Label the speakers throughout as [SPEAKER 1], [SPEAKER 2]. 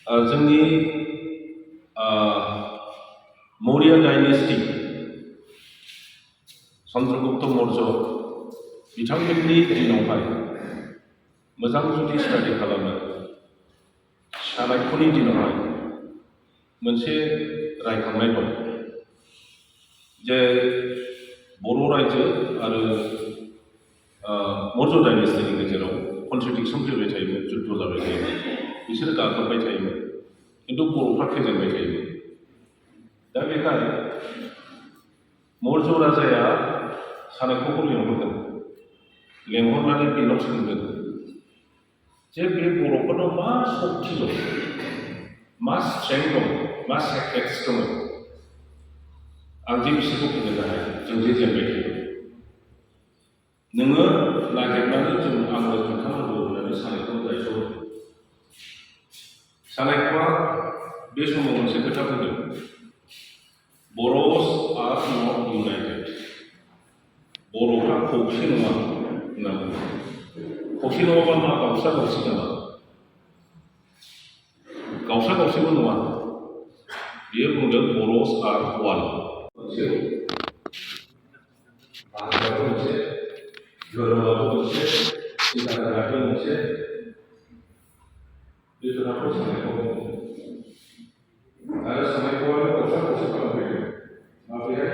[SPEAKER 1] जोंनि मौर्य डाइनेस्टि चंद्रगुप्त मौर्य बिथांमोननि दिनावहाय मोजां जुदि स्टाडि खालामो चाणक्यनि दिनावहाय मोनसे रायखांनाय दं जे बर' रायजो आरो मौर्य डाइनेस्टिनि गेजेराव कन्ट्रेडिक्सन फैबाय थायोमोन जुद्ध जाबाय थायोमोन बिसोरो गाग्लोबबाय थायोमोन किन्तु बर'फ्रा फेजेनबाय थायोमोन दा बेखाय मौर्य राजाया चाणक्यखौ लेंहरनानै बेनाव सोंदों जे बे बर'फोरनाव मा सक्ति दं मा स्ट्रेंथ दं मा सेक्रेट्स दङ आं जे बिसोरखौ बुंनो हाया जों जे जेनबाय थायो नोङो नागिरनानै जों आंनो खोन्थानांगौ होननानै चाणक्यखौ दायथ' होदों चाणक्यआ बे समाव मोनसे खोथा बुंदों बर'स आर नट इउनाइटेड बर'फ्रा खौसे नङा होनना बुङो खौसे नङाबा मा गावसा गावसि नामा गावसा गावसिबो नङा बियो बुंदों बर'स आर वान मोनसे भाषायाबो मोनसे धोरोमाबो मोनसे चिन्ताधाराबो मोनसे बे खोथाखौ चाणक्यआ बुंदों आरो चाणक्यआनो गावसा गावसि खालामफैदों माब्रैहाय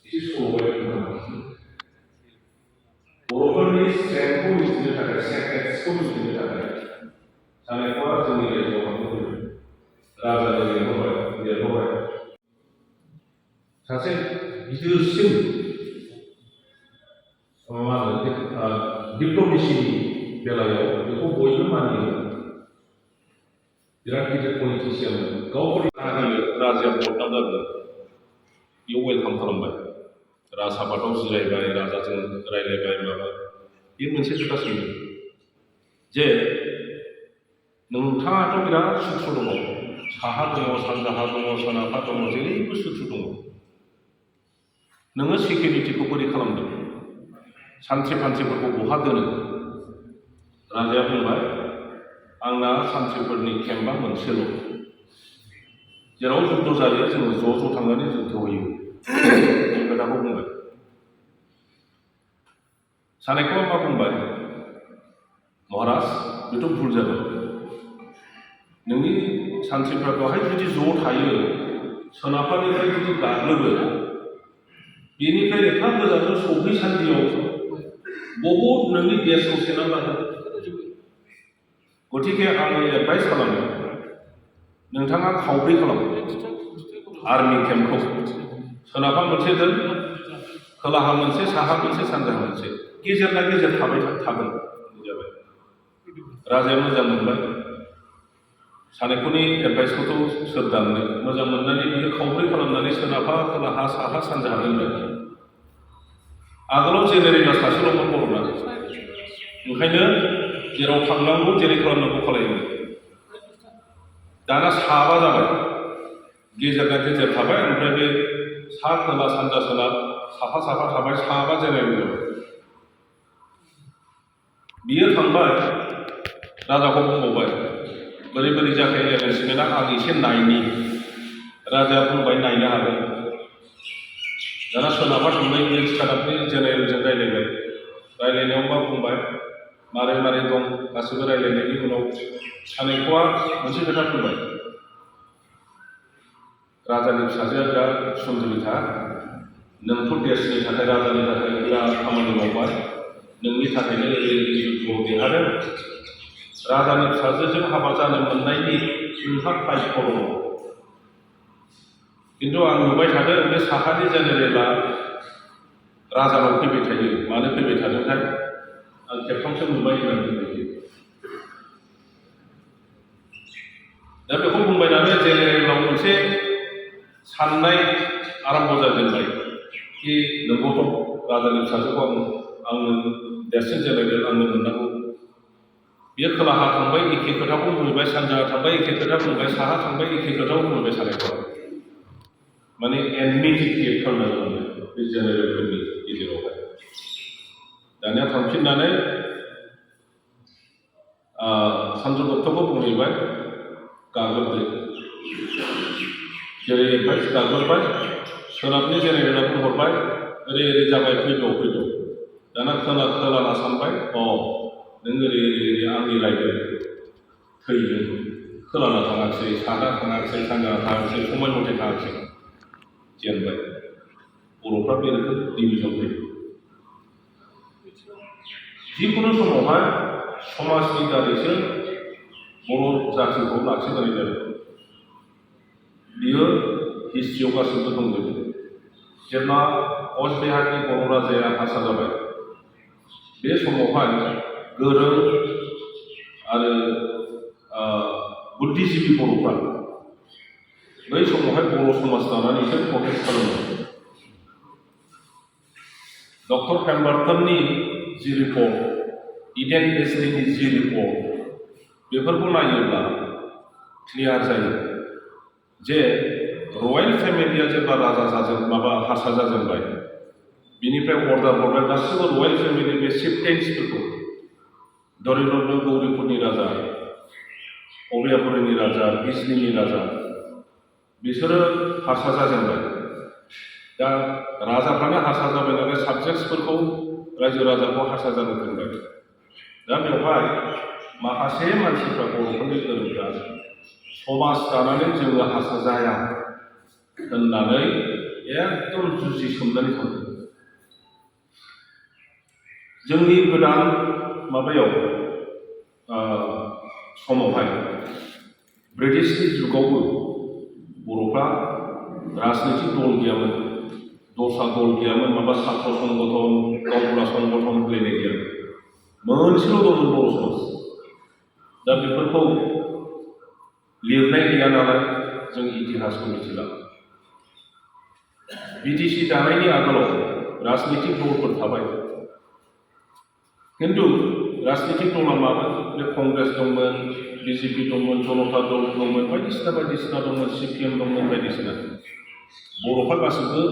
[SPEAKER 1] एसे सल'बायदि बुंनांगौ बर'फोरनि स्ट्रेंथखौ मिथिनो थाखाय सेक्रेट्सखौ मिथिनो थाखाय चाणक्यआ जोंनि रायजोआव हाबफैदों राजानो लिरहरबाय सासे गिदिरसिन मा होनो डिप्ल'मेसिनि बेलायाव बेखौ बयबो मानियो बिराद गिदिर पलिटिसियान गावखौ राजाया बदनाम जादों बेयाव वेलकाम खालामबाय राजसभायाव जिरायबाय राजाजों रायलायबाय माबा बे मोनसे खोथा सोंदों जे नोंथाङाथ' बिराद सुथ्रु दङ साहा दङ सानजाहा दङ सोनाबहा दङ जेरैबो सुथ्रु दङ नोङो सिकिउरिटिखौ बोरै खालामदों सान्थ्रि फान्थ्रिफोरखौ बहा दोनो राजाया बुंबाय आंना सान्थ्रिफोरनि केम्पआ मोनसेल' जेराव जुद्ध जायो जोङो ज' थांनानै जुद्ध होयो बे खोथाखौ बुंबाय चाणक्यआ मा बुंबाय महाराज बेथ' भुल जादों नोंनि सान्थ्रिफ्रा बेवहाय जुदि ज' थायो सोनाबहानिफ्राय जुदि गाग्लोबो बेनिफ्राय एफा गोजानाव सौहैसान्दियाव बहुद नोंनि देशखौ सेना लागोन गतिके आङो एडभाइस खालामो नोंथाङा खावब्रै खालाम आर्मि केम्पखौ सोनाबहा मोनसे दोन खोलाहा मोनसे साहा मोनसे सानजाहा मोनसे गेजेरना गेजेर थाबाय थागोन जाबाय राजाया मोजां मोनबाय चाणक्यनि एडभाइसखौथ' सोर दाननो मोजां मोननानै बियो खावब्रै खालामनानै सोनाबहा खोलाहा साहा सानजाहा दोनबाय आगोलाव जेनेरेला सासेल'मोन बर'ना ओंखायनो जेराव थांनांगौ जेरै खालामनांगौ खालायोमोन दाना साबा जाबाय गेजेरना गेजेर थाबाय ओमफ्राय बे सा खोला सानजा सोनाब साफा थाबाय साबा जेनेरेल जाबाय बियो थांबाय राजाखौ बुंबावबाय बोरै बोरै जाखो एरेन्जमेन्टआ आं एसे नायनि राजाया बुंबाय नायनो हागोन दाना सोनाबहा थांबाय बियो सोनाबनि जेनेरेलजों रायलायनायाव मा बुंबाय मारै मारै दं गासैबो रायलायनायनि उनाव चाणक्यआ मोनसे खोथा बुंबाय राजानि फिसाजोआ बिराद सुन्दरिखा नोंथ' देशनि थाखाय राजानि थाखाय बिराद खामानि मावबाय नोंनि थाखायनो ओरैबायदि जुद्धआव देरहादों राजानि फिसाजोजों हाबा जानो मोननायनि नोंहा भाग्य दङ खिन्थु आं नुबाय थादों बे साहानि जेनेरेला राजानाव फैबाय थायो मानो फैबाय थादोंथाय आं खेबथामसो नुबाय होननानै बुंबाय दा बेखौ बुंबायनानै जेनेरेलाव मोनसे साननाय आरम्भ जाजेनबाय कि नंगौथ' राजानि फिसाजोखौ आंनो देरसिन जेनेरेल आंनो मोननांगौ बियो खोलाहा थांबाय एखे खोथाखौ बुंबाय सानजाहा थांबाय एखे खोथा बुंबाय साहा थांबाय एखे खोथाखौ बुंबाय चाणक्यआ माने एनमिटि क्रिएट खालामनांगौ बे जेनेरेलफोरनि गेजेरावहाय दानिया थांफिननानै चंद्रगुप्तखौ बुंहैबाय गाग्लोबदो जेरै एडभाइस गाग्लोबबाय सोनाबनि जेनेरेला बुंहरबाय ओरै ओरै जाबाय फैद' दाना खोलाना सानबाय नों ओरै आंनि रायजो थैगोन खोलाना थाङाखिसै साहा थाङाखिसै सानजाना थाङाखिसै समाय मथे थाङाखिसै जेनबाय बर'फ्रा बे रोखोम डिभिजन फैयो जिखुनु समावहाय समाजनि दारैसो बर' जातिखौ लाखिबोनाय जादों बियो हिस्ट्रियाव गासिबो दंजोबो जेब्ला कचबिहारनि बर' राजाया हारसा जाबाय बे समावहाय गोरों आरो बुद्धिजिबि बर'फ्रा बै समावहाय बर' समाज दानानैसो प्रटेस्ट खालामो डक्टर पेम्बारटननि जि रिपर्ट इडेन एसलिनि जि रिपर्ट बेफोरखौ नायोब्ला क्लियार जायो जे रयेल फेमिलिया जेब्ला राजा हारसा जाजेनबाय बिनिफ्राय अर्डार हरबाय गासिबो रयेल फेमिलि बे चिफटेन्सफोरखौ दरिद्र गौरीपुरनि राजा अभयापुरिनि राजा बिजनीनि राजा बिसोरो हारसा जाजेनबाय दा राजाफ्रानो हारसा जाबाय नालाय साबजेक्ट्सफोरखौ रायजो राजाखौ हारसा जानो दोनबाय दा बेवहाय माखासे मानसिफ्रा बर'फोरनि गोरोंफ्रा समाज दानानै जोङो हारसा जाया होननानै एकदम जुजिसोमनानै थांदों जोंनि गोदान माबायाव समावहाय ब्रिटिशनि जुगावबो बर'फ्रा राजनितिक दल गैयामोन दस्रा दल गैयामोन माबा सात्र संगठन गावबुरा संगठन होलायनाय गैयामोन मोनसेल' दंमोन बर' समाज दा बेफोरखौ लिरनाय गैया नालाय जों इतिहासखौ मिथिला बिटिसि दानायनि आगोलाव राजनितिक दलफोर थाबाय खिन्थु राजनितिक दला मामोन बे कंग्रेस दंमोन बिजेपि दंमोन जनता दल दंमोन बायदिसिना दंमोन सिपिएम दंमोन बायदिसिना बर'फ्रा गासिबो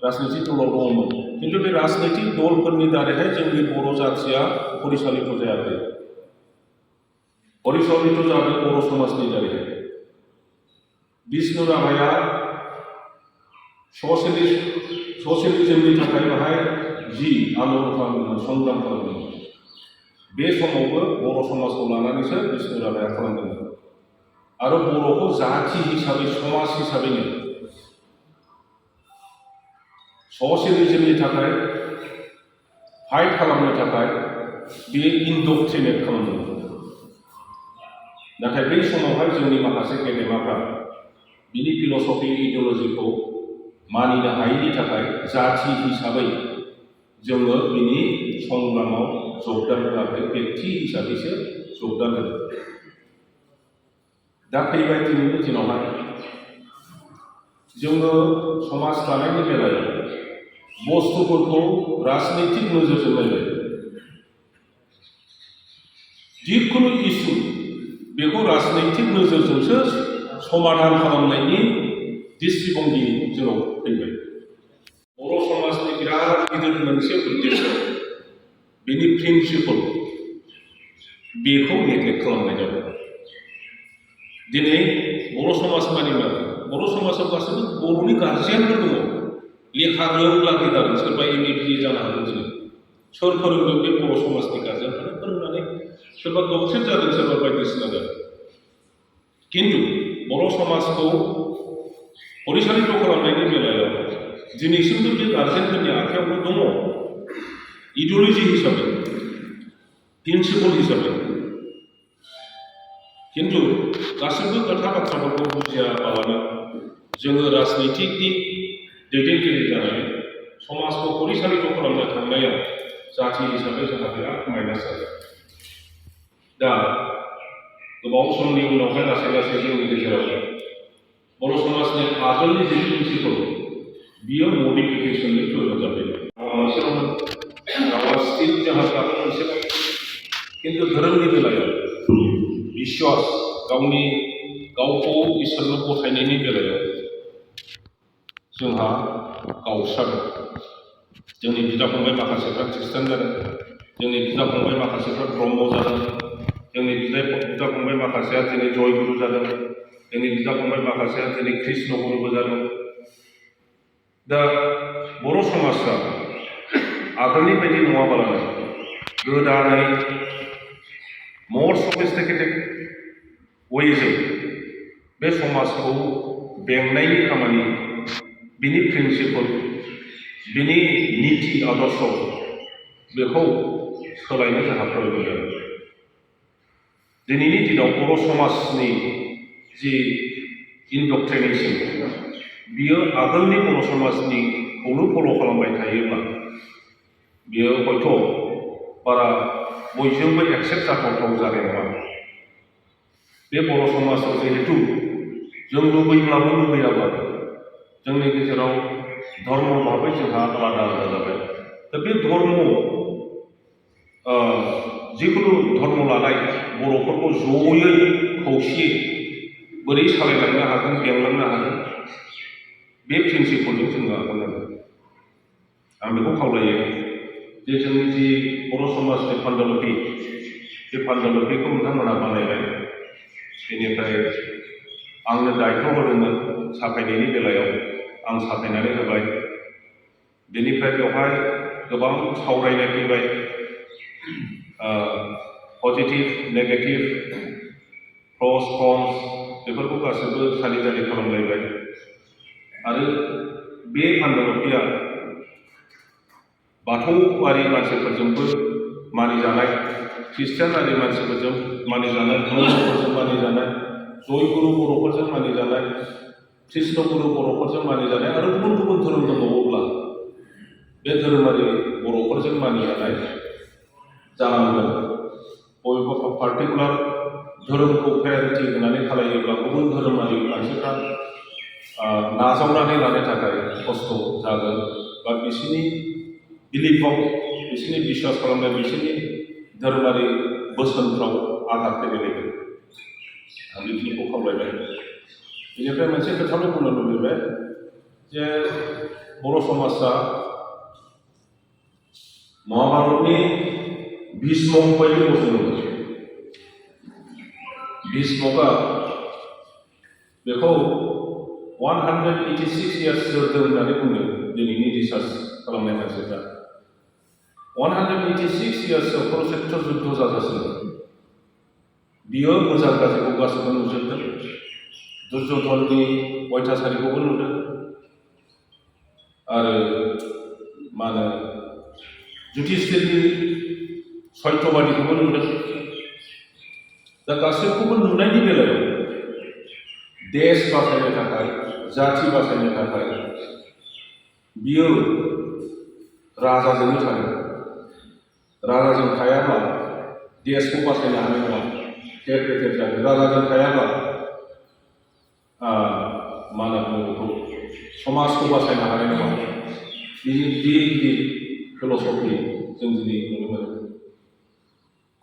[SPEAKER 1] राजनितिक दलाव दङमोन खिन्थु बे राजनितिक दलफोरनि दारैहाय जोंनि बर' जाथिया परिसालित जायाखै परिसालित जादों बर' समाजनि दारैहाय बिष्णु राभाया ससियेलिज्मनि थाखाय बाहाय जि आन्दलन खालामदोंमोन संग्राम खालामदोंमोन बे समावबो बर' समाजखौ लानानैसो बिष्णु राभाया खालामदोंमोन आरो बर'खौ जाथि हिसाबै समाज हिसाबैनो ससियेलिज्मनि थाखाय फाइट खालामनो थाखाय बे इन्डक्ट्रिनेट खालामदोंमोन नाथाय बै समावहाय जोंनि माखासे गेदेमाफ्रा बिनि फिलसफि इडिअलजिखौ मानिनो हायैनि थाखाय जाथि हिसाबै जोङो बिनि संग्रामाव जगदान होआखै व्यक्ति हिसाबैसो जगदान होदों दा फैबाय दिनैनि दिनावहाय जोङो समाज दानायनि बेलायाव बुस्थुफोरखौ राजनैतिक नोजोरजों नायबाय जिखुनु इस्यु बेखौ राजनैतिक नोजोरजोंसो समाधान खालामनायनि दृष्टिभंगि जोंनाव फैबाय बर' समाजनि बिराद गिदिर मोनसे उद्देश्य बेनि प्रिन्सिपल बेखौ नेग्लेक्ट खालामनाय जाबाय दिनै बर' समाज मानि मा बर' समाजाव गासैबो बर'नि गार्जियानफोर दङ लेखा रोंब्ला फैदारों सोरबा एम.ए. बि.ए. जानो हागौ दिनै सोर फोरोंदों बे बर' समाजनि गार्जियानफोरा फोरोंनानै सोरबा डक्टरेट जादों सोरबा बायदिसिना जादों किन्तु बर' समाजखौ परिसालित खालामनायनि बेलायाव दिनैसिमबो बे गार्जियानफोरनि आखायावबो दङ इडिअलजि हिसाबै प्रिन्सिपल हिसाबै किन्तु गासैबो खोथा बाथ्राफोरखौ बुजियाबालानो जोङो राजनितिकनि दैदेनगिरि जानानै समाजखौ परिसालित खालामनो थांनायाव जाथि हिसाबै जोंहा बिराद माइनास जादों दा गोबाव समनि उनावहाय लासै लासै जोंनि गेजेराव बर' समाजनि आगोलनि जि प्रिन्सिपल बियो मडिफिकेसननि प्रयोजन जाबाय मोनसेल'मोन रावा स्टिल जोंहा दाबो मोनसेल' किन्तु धोरोमनि बेलायाव बिश्वास गावखौ इसोरनो गथायनायनि बेलायाव जोंहा गावस्रादों जोंनि बिदा फंबाय माखासेफ्रा खृष्टान जादों जोंनि बिदा फंबाय माखासेफ्रा ब्रह्म जादों जोंनि बिदा फंबाय माखासेया दिनै जयगुरु जादों, जोंनि बिदा फंबाय माखासेया दिनै कृष्ण गुरुबो जादों। दा बर' समाजा आगोलनि बायदि नङाबालानो गोदानै मर सफिस्टिकेटेड वेजों बे समाजखौ बेंनायनि खामानि, बिनि प्रिन्सिपल, बिनि निति आदर्श बेखौ सोलायनो जोंहा प्रयजन जादों। दिनैनि दिनाव बर' समाजनि जि इन्डक्ट्रिनेसन बियो आगोलनि बर' समाजनिखौनो फल' खालामबाय थायोब्ला बियो हयथ' बारा बयजोंबो एक्सेप्ट जाथावथाव जानाय नङा। बे बर' समाजाव जिहेतु जों लुबैब्लाबो लुबैयाब्लाबो जोंनि गेजेराव धर्म भाबै जोंहा आलादा आलादा जाबाय। दा बे धर्म जिखुनु धर्म लानाय बर'फोरखौ जयै खौसेयै बोरै सालायलांनो हागोन, बेंलांनो हागोन, बे प्रिन्सिपलजों जोङो आगाननांगोन। आं बेखौ खावलायो जे जोंनि जि बर' समाजनि पान्डुलिपि, बे पान्डुलिपिखौ नोंथांमोनहा बानायबाय। बेनिफ्राय आंनो दायित्व होदोंमोन साफायनायनि बेलायाव, आं साफायनानै होबाय। बेनिफ्राय बेवहाय गोबां सावरायनाय फैबाय, पजिटिभ, नेगेटिभ, प्रस, कन्स बेफोरखौ गासैबो सालिजारि खालामलायबाय। आरो बे पान्डुलिपिया बाथौआरि मानसिफोरजोंबो मानिजानाय, ख्रिस्टियानारि मानसिफोरजों मानिजानाय, ब्रह्मफोरजों मानिजानाय, जयगुरु बर'फोरजों मानिजानाय, कृष्ण गुरु बर'फोरजों मानिजानाय आरो गुबुन गुबुन धोरोम दंबावोब्ला बे धोरोमारि बर'फोरजों मानिजानाय जानांगोन। बबेबा पार्टिकुलार धोरोमखौ प्रायरिटि होनानै खालायोब्ला गुबुन धोरोमारि मानसिफ्रा नाजावनानै लानो थाखाय खस्थ' जागोन, बा बिसोरनि बिलिफाव, बिसोरनि बिसास खालामनाय, बिसोरनि धोरोमारि बोसोनफ्राव आघात फैलायगोन। आं बेखिनिखौ खावलायबाय। बेनिफ्राय मोनसे खोथाल' बुंनो लुबैबाय जे बर' समाजा महाभारतनि भीष्म बायदि गसंदोंमोन। भीष्मआ बेखौ 186 इयार्स जोरदों होननानै बुंदों दिनैनि रिसार्च खालामनाय मानसिफ्रा। 186 इयार्सआव कुरुक्षेत्र जुद्ध जाजासिम बियो मोजां गाज्रिखौ गासैबो नुजोबदों। दुर्योधननि अयथासारिखौबो नुदों आरो मा होनो युधिष्ठिरनि सत्यबादिखौबो नुदों। दा गासैखौबो नुनायनि बेलायाव देश बासायनो थाखाय, जाथि बासायनो थाखाय बियो राजाजोंनो थागोन। राजाजों थायाब्ला देशखौ बासायनो हानाय नङा, थेर बेथेर जागोन। राजाजों थायाब्ला मा होनना बुङो बेखौ, समाजखौ बासायनो हानाय नङा। बिनि गिदिर गिदिर फिल'सफि जों दिनै नुनो मोनो।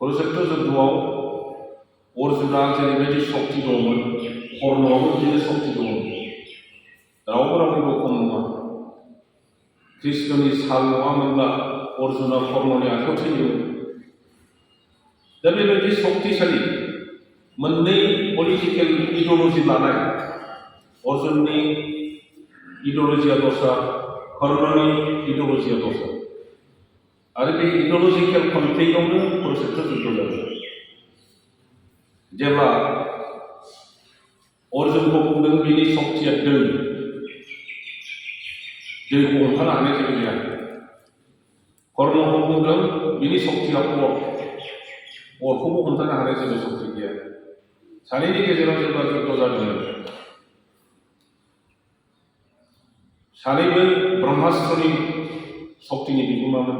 [SPEAKER 1] कुरुक्षेत्र जुद्धआव अर्जुना जेरैबायदि शक्ति दंमोन, कर्णआवबो बिदिनो शक्ति दंमोन। रावबो रावनिबो खम नङा। कृष्णनि साल नङामोनब्ला अर्जुना कर्णनि आखाइयाव थैयोमोन। दा बेबायदि शक्तिशालि मोननै पलिटिकेल इडिअलजि लानाय, अर्जुननि इडिअलजिया दस्रा, कर्णनि इडिअलजिया दस्रा, आरो बे इडिअलजिकेल कनफ्लिक्टआवनो कुरुक्षेत्र जुद्ध जादों। जेब्ला अर्जुनखौ बुंदों बिनि शक्तिया दैखौ हमथानो हानाय जेबो गैया। कर्णखौ बुंदों बिनि शक्तिया अरखौबो हमथानो हानाय जेबो शक्ति गैया। सानैनि गेजेराव जेब्ला जुद्ध जादोंमोन, सानैबो ब्रह्मास्त्रनि शक्तिनि बिगुमामोन।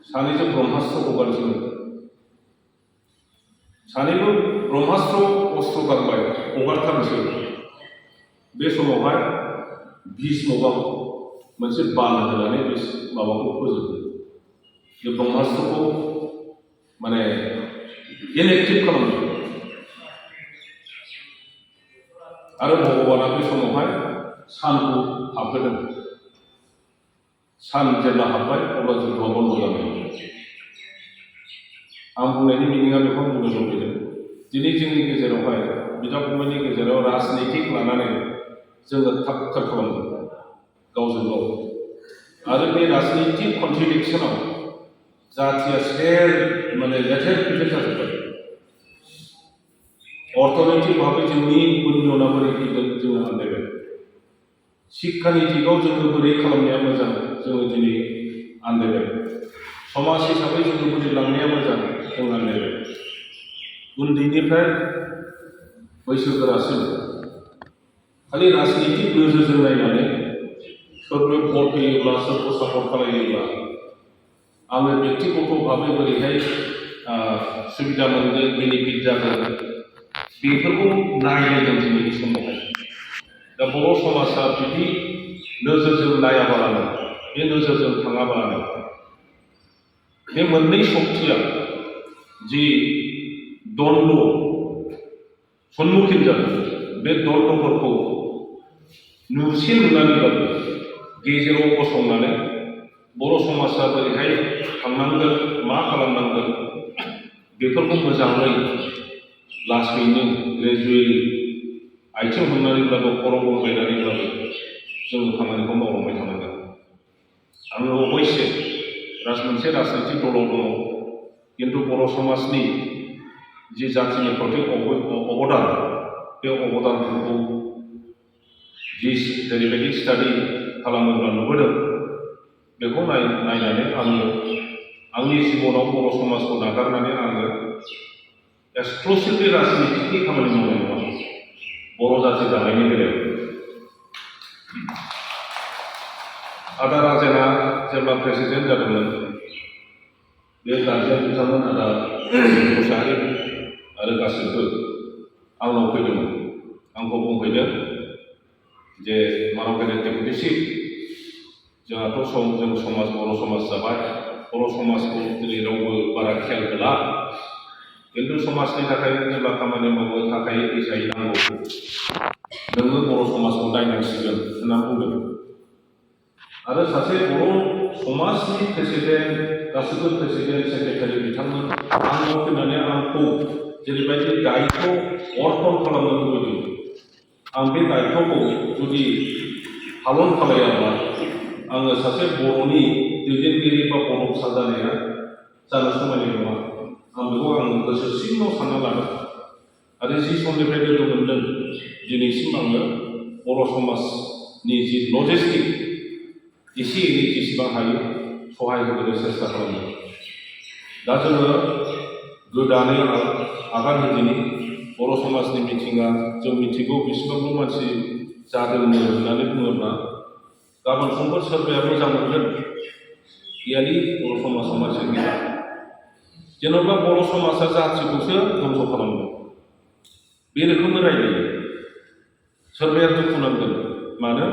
[SPEAKER 1] सानैजों ब्रह्मास्त्र हगारदोंमोन। सानैबो ब्रह्मास्त्र अस्त्र गानबाय, हगारथारनोसै। बे समावहाय भीष्मआ मोनसे बान होनानै बे माबाखौ फोजोबदों। बे ब्रह्मास्त्रखौ माने इनएक्टिभ खालामदों। आरो भगबाना बे समावहाय सानखौ हाबहोदों। सान जेब्ला हाबबाय अब्ला जुद्धआ बन्द जाबाय। आं बुंनायनि मिनिङा बेखौ बुंनो लुबैदों दिनै जोंनि गेजेरावहाय बिदा फंबायनि गेजेराव राजनितिक लानानै जोङो थाब थाब खालामदों गावजों गाव आरो बे राजनितिक कन्ट्रिडिक्सनाव जाथिया सेर माने लेथेर फेथेर जाजोब्बाय अर्थनैतिक भाबै जोंनि उन्नयना बोरै फैगोन जोङो आन्दायबाय शिक्षानि दिगाव जोङो बोरै खालामनाया मोजां जोङो दिनै आन्दायबाय समाज हिसाबै जोङो बोरै लांनाया मोजां जों आन्दायबाय उन्दैनिफ्राय बैसोगोरासिम खालि राजनितिक नोजोरजों नायनानै सोरनो भट होयोब्ला सोरखौ सापर्ट खालायोब्ला आङो बेक्तिगत भाबै बोरैहाय सुबिदा मोनगोन बेनिफिट जागोन बेफोरखौ नायनो जों दिनैनि समावहाय दा बर' समाजा बिदि नोजोरजों नायाबालानो बे नोजोरजों थाङाबालानो बे मोननै शक्तिया जि द्वन्द्व सन्मुखीन जादों बे द्वन्द्वफोरखौ नुसे नुनानैब्लाबो गेजेराव गसंनानै बर' समाजा बोरैहाय थांनांगोन मा खालामनांगोन बेफोरखौ मोजाङै लासैनो ग्रेजुवेलि आथिं हमनानैब्लाबो खर' गंग्लायनानैब्लाबो जोङो खामानिखौ मावलांबाय थानांगोन आङो अबयसे मोनसे राजनैतिक दलाव दङ खिन्थु बर' समाजनि जि जाथिनि प्रति अबदान बे अबदानफोरखौ जेरैबायदि स्टाडि खालामोब्ला नुबोदों बेखौ नायनानै आङो आंनि जिबनाव बर' समाजखौ नागारनानै आङो एक्सक्लुसिभलि राजनितिकनि खामानि मावनाय नङा बर' जाथि दानायनि बेलायाव आदा राजेना जेब्ला प्रेसिडेन्ट जादोंमोन बे गार्जियान बिथांमोन आदा मुसाहारि आरो गासैबो आंनाव फैदोंमोन आंखौ बुंफैदों जे मानाव फैनाय डेपुटि चिफ जोंहाथ' जों समाज बर' समाज जाबाय बर' समाजखौ दिनै रावबो बारा खेयाल होला खिन्थु समाजनि थाखाय जेब्ला खामानि मावो थाखाय फैसायै नांगौ नोङो बर' समाजखौ नायनांसिगोन होनना बुंदों आरो सासे बर' समाजनि प्रेसिडेन्ट गासैबो प्रेसिडेन्ट सेक्रेटारि बिथांमोन आंनाव फैनानै आंखौ जेरैबायदि दायित्व अर्पन खालामनो लुबैदों आं बे दायित्वखौ जुदि पालन खालायाब्ला आङो सासे बर'नि दैदेनगिरि बा बर' फिसा जानाया जानो समायनाय नङा आं बेखौ आं गोसो सिङाव सानना लादों आरो जि समनिफ्राय लोगो मोन्दों दिनैसिम आङो बर' समाजनि जि लजिस्टिक एसे एनै जेसेबां हायो सहाय होनो सेस्था खालामदों दा जोङो गोदानै आगान होदिनि बर' समाजनि मिथिङा जों मिथिगौ बेसेबांबो मानसि जादोंनो होननानै बुङोब्ला गाबोन समफोर सोरबाया मोजां मोनगोन गैयानि बर' समाजाव मानसि गैया जेन'बा बर' समाजा जाथिखौसो धंस' खालामदों बे रोखोमनो रायलायो सोरबाया दुखु नांगोन मानो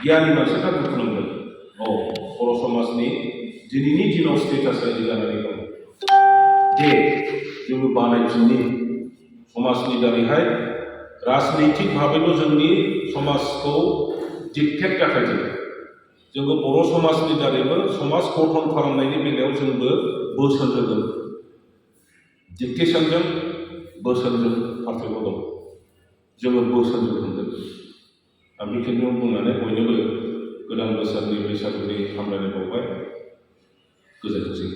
[SPEAKER 1] गियानि मानसिफ्रा दुखु नांगोन बर' समाजनि दिनैनि दिनाव स्टेटास बायदि जानानै दं दे जोङो बानायफिननि समाजनि दारैहाय राजनैतिक भाबैल' जोंनि समाजखौ दिक्टेट जाखायदों जोङो बर' समाजनि दारैबो समाज गठन खालामनायनि बेलायाव जोंबो बोसोन होगोन दिक्टेसनजों बोसोनजों पार्थक्य दं जोङो बोसोनजों थांगोन आं बेखिनियाव बुंनानै बयनोबो गोदान बोसोरनि बैसागुनि हामलायनाय बावबाय गोजोनथोंसै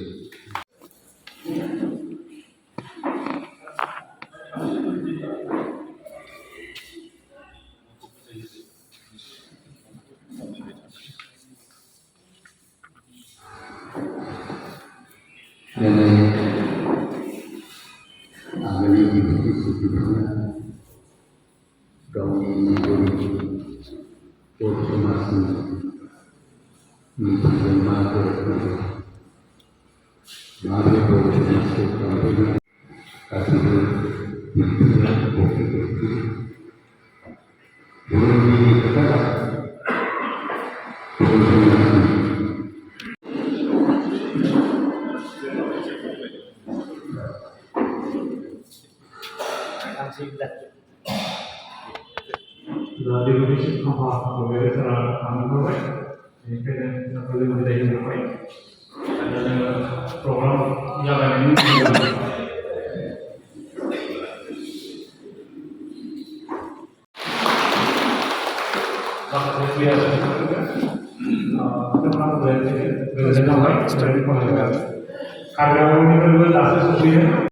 [SPEAKER 2] आगोलनि डिप्युटि चिफ बिथाङा गावनि बर' समाजनि मिथिंजों मा गोरोबनांगौ माबोरै बर' समाजखौ खालामनो गासैबो बिथाङा बर'नि खोथा
[SPEAKER 3] Deputy Chief Kampa berbeda secara kami, ini kan kita perlu menjadi yang baik. Ada program yang ini karena